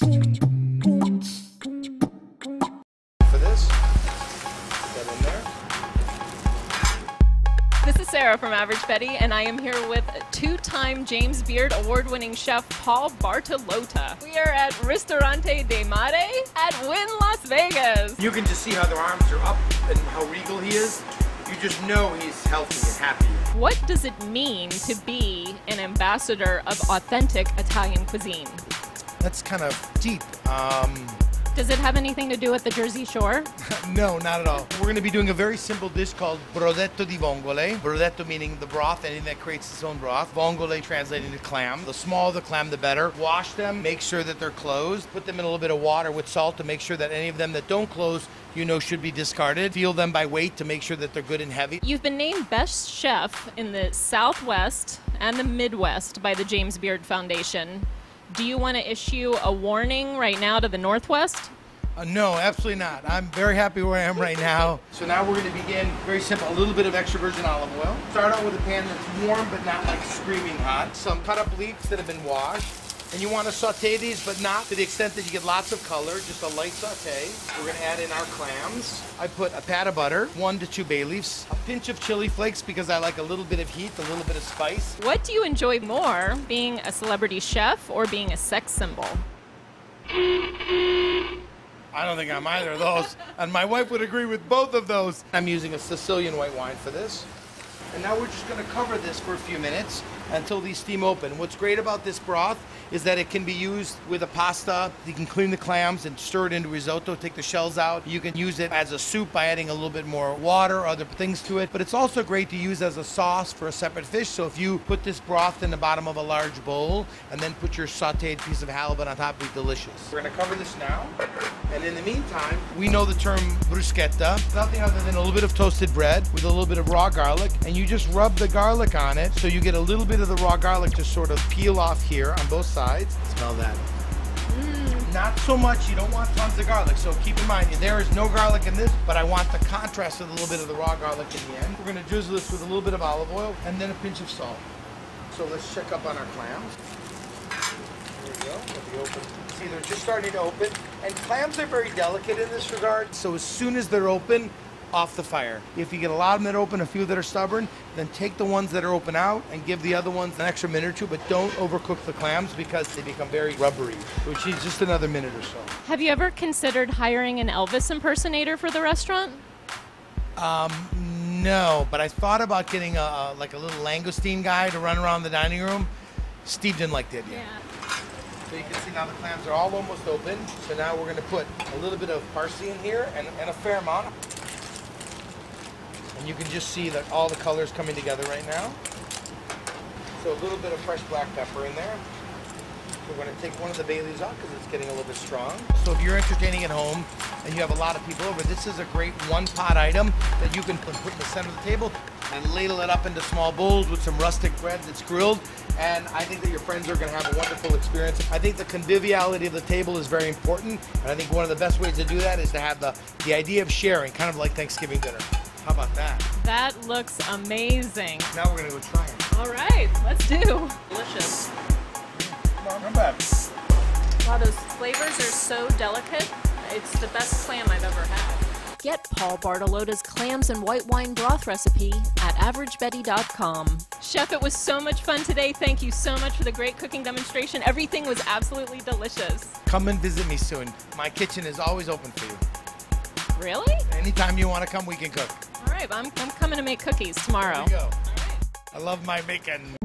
For this, get in there. This is Sarah from Average Betty, and I am here with two-time James Beard award-winning chef Paul Bartolotta. We are at Ristorante de Mare at Wynn, Las Vegas. You can just see how their arms are up and how regal he is. You just know he's healthy and happy. What does it mean to be an ambassador of authentic Italian cuisine? That's kind of deep. Does it have anything to do with the Jersey Shore? No, not at all. We're going to be doing a very simple dish called brodetto di vongole. Brodetto meaning the broth, anything that creates its own broth. Vongole translating to clam. The smaller the clam, the better. Wash them, make sure that they're closed. Put them in a little bit of water with salt to make sure that any of them that don't close, you know, should be discarded. Feel them by weight to make sure that they're good and heavy. You've been named Best Chef in the Southwest and the Midwest by the James Beard Foundation. Do you want to issue a warning right now to the Northwest? No, absolutely not. I'm very happy where I am right now. So now we're going to begin, very simple, a little bit of extra virgin olive oil. Start out with a pan that's warm but not like screaming hot. Some cut up leeks that have been washed. And you want to saute these, but not to the extent that you get lots of color, just a light saute. We're going to add in our clams. I put a pat of butter, 1 to 2 bay leaves, a pinch of chili flakes because I like a little bit of heat, a little bit of spice. What do you enjoy more, being a celebrity chef or being a sex symbol? I don't think I'm either of those, and my wife would agree with both of those. I'm using a Sicilian white wine for this. And now we're just going to cover this for a few minutes until these steam open. What's great about this broth is that it can be used with a pasta. You can clean the clams and stir it into risotto, take the shells out. You can use it as a soup by adding a little bit more water or other things to it. But it's also great to use as a sauce for a separate fish. So if you put this broth in the bottom of a large bowl and then put your sauteed piece of halibut on top, it'll be delicious. We're going to cover this now. And in the meantime, we know the term bruschetta. Nothing other than a little bit of toasted bread with a little bit of raw garlic. And you just rub the garlic on it so you get a little bit of the raw garlic to sort of peel off here on both sides. Smell that. Not so much, you don't want tons of garlic, so keep in mind, there is no garlic in this, but I want the contrast of a little bit of the raw garlic in the end. We're going to drizzle this with a little bit of olive oil and then a pinch of salt. So let's check up on our clams. There we go. Let me open. See, they're just starting to open, and clams are very delicate in this regard, so as soon as they're open, off the fire. If you get a lot of them that are open, a few that are stubborn, then take the ones that are open out and give the other ones an extra minute or two, but don't overcook the clams because they become very rubbery, which is just another minute or so. Have you ever considered hiring an Elvis impersonator for the restaurant? No, but I thought about getting like a little langoustine guy to run around the dining room. Steve didn't like the idea. Yeah. So you can see now the clams are all almost open. So now we're going to put a little bit of parsley in here and a fair amount. And you can just see that all the colors coming together right now. So a little bit of fresh black pepper in there. We're going to take one of the bay leaves off because it's getting a little bit strong. So if you're entertaining at home and you have a lot of people over, this is a great one-pot item that you can put in the center of the table and ladle it up into small bowls with some rustic bread that's grilled. And I think that your friends are going to have a wonderful experience. I think the conviviality of the table is very important. And I think one of the best ways to do that is to have the idea of sharing, kind of like Thanksgiving dinner. How about that? That looks amazing. Now we're going to go try it. All right, let's do. Delicious. Come back. Wow, those flavors are so delicate. It's the best clam I've ever had. Get Paul Bartolotta's clams and white wine broth recipe at averagebetty.com. Chef, it was so much fun today. Thank you so much for the great cooking demonstration. Everything was absolutely delicious. Come and visit me soon. My kitchen is always open for you. Really? Anytime you want to come, we can cook. All right, I'm coming to make cookies tomorrow. There you go. All right. I love my bacon.